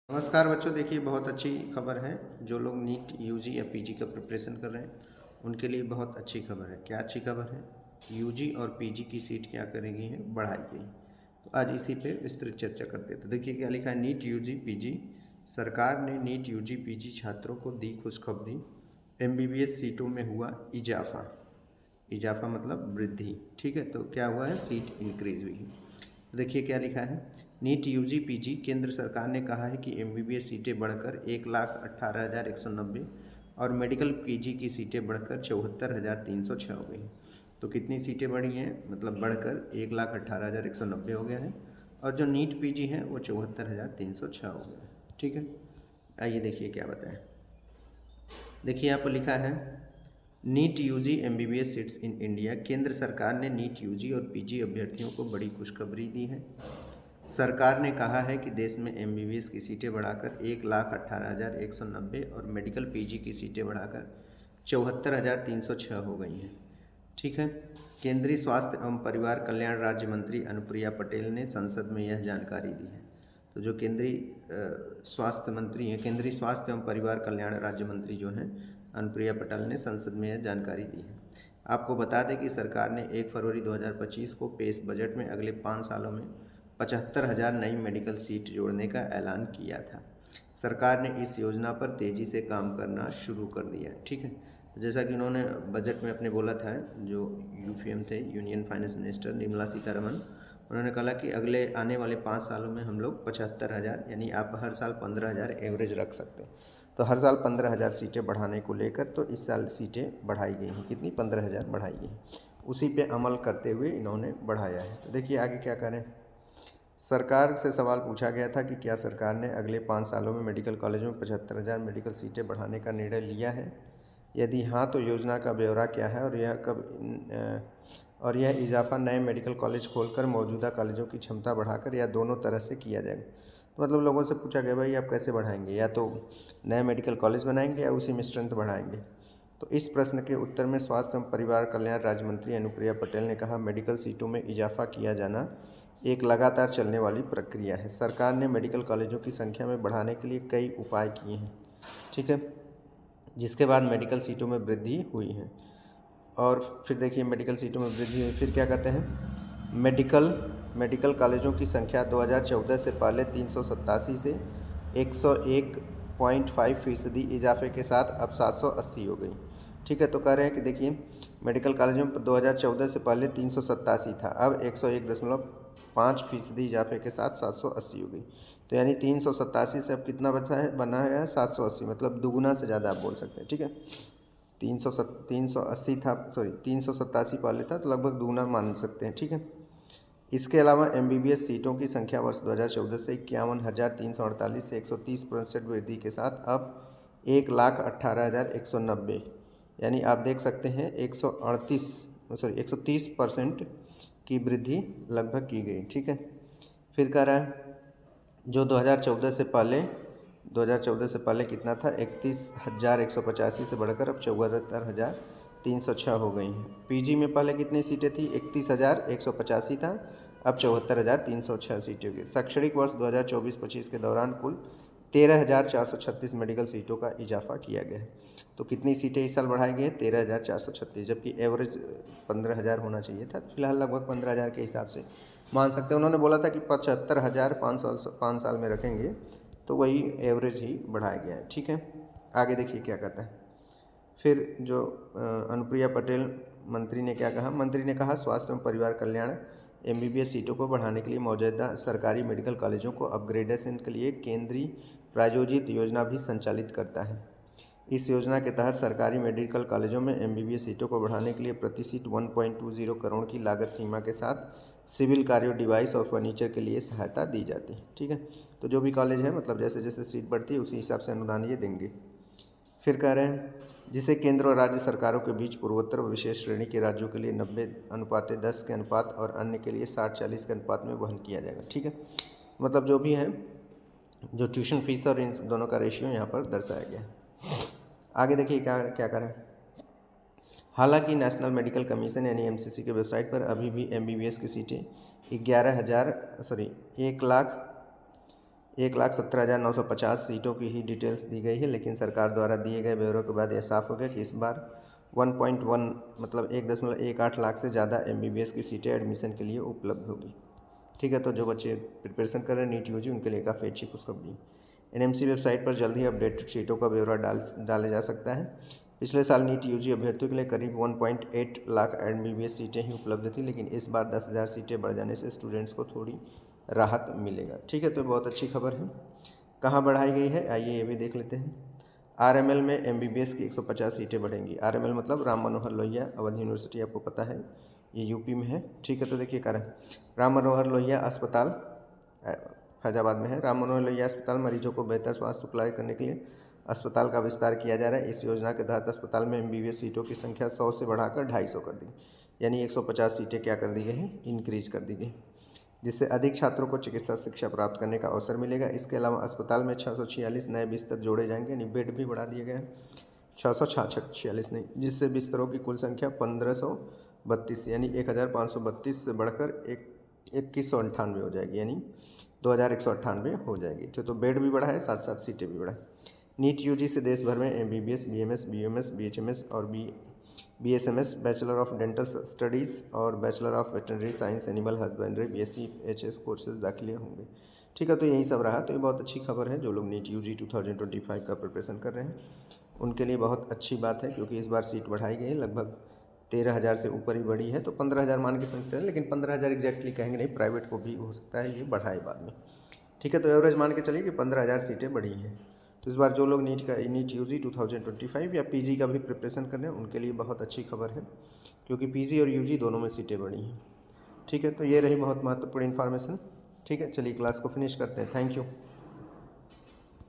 नमस्कार बच्चों, देखिए बहुत अच्छी खबर है। जो लोग नीट यूजी या पीजी का प्रिपरेशन कर रहे हैं उनके लिए बहुत अच्छी खबर है। क्या अच्छी खबर है? यूजी और पीजी की सीट क्या करेगी है, बढ़ाई गई। तो आज इसी पे विस्तृत चर्चा करते हैं। तो देखिए क्या लिखा है, नीट यूजी पीजी। सरकार ने नीट यूजी पीजी छात्रों को दी खुशखबरी, एमबीबीएस सीटों में हुआ इजाफा। इजाफा मतलब वृद्धि, ठीक है। तो क्या हुआ है, सीट इंक्रीज हुई है। देखिए क्या लिखा है, नीट यूजी पीजी केंद्र सरकार ने कहा है कि एमबीबीएस सीटें बढ़कर 1,18,190 और मेडिकल पीजी की सीटें बढ़कर 74,306 हो गई। तो कितनी सीटें बढ़ी हैं, मतलब बढ़कर 1,18,190 हो गया है, और जो नीट पीजी है वो 74,306 हो गया है, ठीक है। आइए देखिए क्या बताएं। देखिए यहाँ पर लिखा है, NEET UG MBBS seats in India. केंद्र सरकार ने नीट यूजी और पीजी अभ्यर्थियों को बड़ी खुशखबरी दी है। सरकार ने कहा है कि देश में एमबीबीएस की सीटें बढ़ाकर 1,18,190 और मेडिकल पीजी की सीटें बढ़ाकर 74,306 हो गई हैं, ठीक है। केंद्रीय स्वास्थ्य एवं परिवार कल्याण राज्य मंत्री अनुप्रिया पटेल ने संसद में यह जानकारी दी है। तो जो केंद्रीय स्वास्थ्य मंत्री हैं, केंद्रीय स्वास्थ्य एवं परिवार कल्याण राज्य मंत्री जो हैं अनुप्रिया पटेल ने संसद में यह जानकारी दी है। आपको बता दें कि सरकार ने 1 फरवरी 2025 को पेश बजट में अगले 5 सालों में 75,000 नई मेडिकल सीट जोड़ने का ऐलान किया था। सरकार ने इस योजना पर तेज़ी से काम करना शुरू कर दिया, ठीक है। जैसा कि उन्होंने बजट में अपने बोला था, जो यूपीएम थे, union finance minister Nirmala Sitharaman, उन्होंने कहा कि अगले आने वाले 5 सालों में हम लोग 75,000, यानी आप हर साल 15,000 एवरेज रख सकते हैं। तो हर साल 15,000 सीटें बढ़ाने को लेकर तो इस साल सीटें बढ़ाई गई हैं। कितनी? 15,000 बढ़ाई गई हैं। उसी पे अमल करते हुए इन्होंने बढ़ाया है। तो देखिए आगे क्या करें। सरकार से सवाल पूछा गया था कि क्या सरकार ने अगले 5 सालों में मेडिकल कॉलेजों में 75,000 मेडिकल सीटें बढ़ाने का निर्णय लिया है। यदि हाँ तो योजना का ब्यौरा क्या है और यह कब और यह इजाफा नए मेडिकल कॉलेज खोलकर मौजूदा कॉलेजों की क्षमता बढ़ाकर या दोनों तरह से किया जाएगा। तो मतलब लोगों से पूछा गया, भाई आप कैसे बढ़ाएंगे, या तो नए मेडिकल कॉलेज बनाएंगे या उसी में स्ट्रेंथ बढ़ाएंगे। तो इस प्रश्न के उत्तर में स्वास्थ्य एवं परिवार कल्याण राज्य मंत्री अनुप्रिया पटेल ने कहा, मेडिकल सीटों में इजाफा किया जाना एक लगातार चलने वाली प्रक्रिया है। सरकार ने मेडिकल कॉलेजों की संख्या में बढ़ाने के लिए कई उपाय किए हैं, ठीक है, जिसके बाद मेडिकल सीटों में वृद्धि हुई है। और फिर देखिए मेडिकल सीटों में वृद्धि हुई, फिर क्या कहते हैं, मेडिकल कॉलेजों की संख्या 2014 से पहले 387 से 101.5% इजाफे के साथ अब 780 हो गई, ठीक है। तो कह रहे हैं कि देखिए मेडिकल कॉलेजों पर 2014 से पहले 387 था, अब 101.5% इजाफे के साथ 780 हो गई। तो यानी 387 से अब कितना बना है 780, मतलब दुगुना से ज़्यादा आप बोल सकते हैं, ठीक है। 380 था, सॉरी 387 पहले था, तो लगभग दुगुना मान सकते हैं, ठीक है। इसके अलावा एमबीबीएस सीटों की संख्या वर्ष 2014 से 51,348 से 130% वृद्धि के साथ अब 1,18,190, यानी आप देख सकते हैं 130% की वृद्धि लगभग की गई, ठीक है। फिर कह रहा है जो 2014 से पहले कितना था, 31,185 से बढ़कर अब 74,306 हो गई हैं। पीजी में पहले कितनी सीटें थी, 31,185 था, अब 74,306 सीटें हो गई। शैक्षणिक वर्ष 2024-25 के दौरान कुल 13,436 मेडिकल सीटों का इजाफा किया गया है। तो कितनी सीटें इस साल बढ़ाई गई हैं, 13,436, जबकि एवरेज 15,000 होना चाहिए था। फिलहाल लगभग 15,000 के हिसाब से मान सकते हैं। उन्होंने बोला था कि 75,000 5 साल में रखेंगे, तो वही एवरेज ही बढ़ाया गया है, ठीक है। आगे देखिए क्या कहता है। फिर जो अनुप्रिया पटेल मंत्री ने क्या कहा, मंत्री ने कहा स्वास्थ्य एवं परिवार कल्याण एमबीबीएस सीटों को बढ़ाने के लिए मौजूदा सरकारी मेडिकल कॉलेजों को अपग्रेडेशन के लिए केंद्रीय प्रायोजित योजना भी संचालित करता है। इस योजना के तहत सरकारी मेडिकल कॉलेजों में एमबीबीएस सीटों को बढ़ाने के लिए प्रति सीट 1.20 करोड़ की लागत सीमा के साथ सिविल कार्यों, डिवाइस और फर्नीचर के लिए सहायता दी जाती है, ठीक है। तो जो भी कॉलेज है, मतलब जैसे जैसे सीट बढ़ती है उसी हिसाब से अनुदान ये देंगे। फिर कह रहे हैं जिसे केंद्र और राज्य सरकारों के बीच पूर्वोत्तर व विशेष श्रेणी के राज्यों के लिए 90:10 के अनुपात और अन्य के लिए 60:40 के अनुपात में वहन किया जाएगा, ठीक है। मतलब जो भी है, जो ट्यूशन फीस और इन दोनों का रेशियो यहाँ पर दर्शाया गया है। आगे देखिए क्या क्या करें। हालांकि नेशनल मेडिकल कमीशन यानी एमसीसी के वेबसाइट पर अभी भी एमबीबीएस की सीटें 1 लाख 1,17,950 सीटों की ही डिटेल्स दी गई है, लेकिन सरकार द्वारा दिए गए ब्यौरों के बाद यह साफ हो गया कि इस बार 1.1 मतलब 1.18 लाख से ज़्यादा MBBS की सीटें एडमिशन के लिए उपलब्ध होगी। ठीक है, तो जो बच्चे प्रिपरेशन कर रहे हैं नीट यूजी उनके लिए काफ़ी अच्छी खुशखबरी। NMC वेबसाइट पर जल्द ही अपडेटेड सीटों का ब्यौरा डाला जा सकता है। पिछले साल नीट यूजी अभ्यर्थियों के लिए करीब 1.8 लाख MBBS सीटें ही उपलब्ध थी, लेकिन इस बार 10,000 सीटें बढ़ जाने से स्टूडेंट्स को थोड़ी राहत मिलेगा। ठीक है, तो बहुत अच्छी खबर है। कहाँ बढ़ाई गई है आइए ये भी देख लेते हैं। RML में MBBS की 150 सीटें बढ़ेंगी। RML मतलब राम मनोहर लोहिया अवध यूनिवर्सिटी, आपको पता है ये यूपी में है। ठीक है, तो देखिए कारण राम मनोहर लोहिया अस्पताल फैजाबाद में है। राम मनोहर लोहिया अस्पताल मरीजों को बेहतर स्वास्थ्य उपलब्ध करने के लिए अस्पताल का विस्तार किया जा रहा है। इस योजना के तहत अस्पताल में MBBS सीटों की संख्या 100 से बढ़ाकर 250 कर दी, यानी 150 सीटें क्या कर दी गई हैं, इंक्रीज कर दी गई, जिससे अधिक छात्रों को चिकित्सा शिक्षा प्राप्त करने का अवसर मिलेगा। इसके अलावा अस्पताल में 646 नए बिस्तर जोड़े जाएंगे, यानी बेड भी बढ़ा दिए गए हैं, 646 नहीं, जिससे बिस्तरों की कुल संख्या 1532 यानी 1532 से बढ़कर 2198 हो जाएगी, यानी 2198 हो जाएगी। तो बेड भी बढ़ा है, साथ साथ सीटें भी बढ़ाए। नीट यूजी से देश भर में MBBS, BMS, BUMS, BHMS और BSMS bachelor of dental studies और bachelor of veterinary science animal husbandry BSc HS courses दाखिले होंगे। ठीक है, तो यही सब रहा। तो ये बहुत अच्छी खबर है। जो लोग नीट यूजी 2025 का प्रिपरेशन कर रहे हैं उनके लिए बहुत अच्छी बात है, क्योंकि इस बार सीट बढ़ाई गई है, लगभग 13,000 से ऊपर ही बढ़ी है। तो 15,000 मान के सकते हैं, लेकिन 15,000 एग्जैक्टली कहेंगे नहीं, प्राइवेट को भी हो सकता है ये बढ़ाए बाद में। ठीक है, तो एवरेज मान के चलिए कि 15,000 सीटें बढ़ी हैं। तो इस बार जो लोग नीट यूजी 2025 या PG का भी प्रिपरेशन कर रहे हैं उनके लिए बहुत अच्छी खबर है, क्योंकि PG और UG दोनों में सीटें बढ़ी हैं। ठीक है, तो ये रही बहुत महत्वपूर्ण इन्फॉर्मेशन। ठीक है, चलिए क्लास को फिनिश करते हैं। Thank you.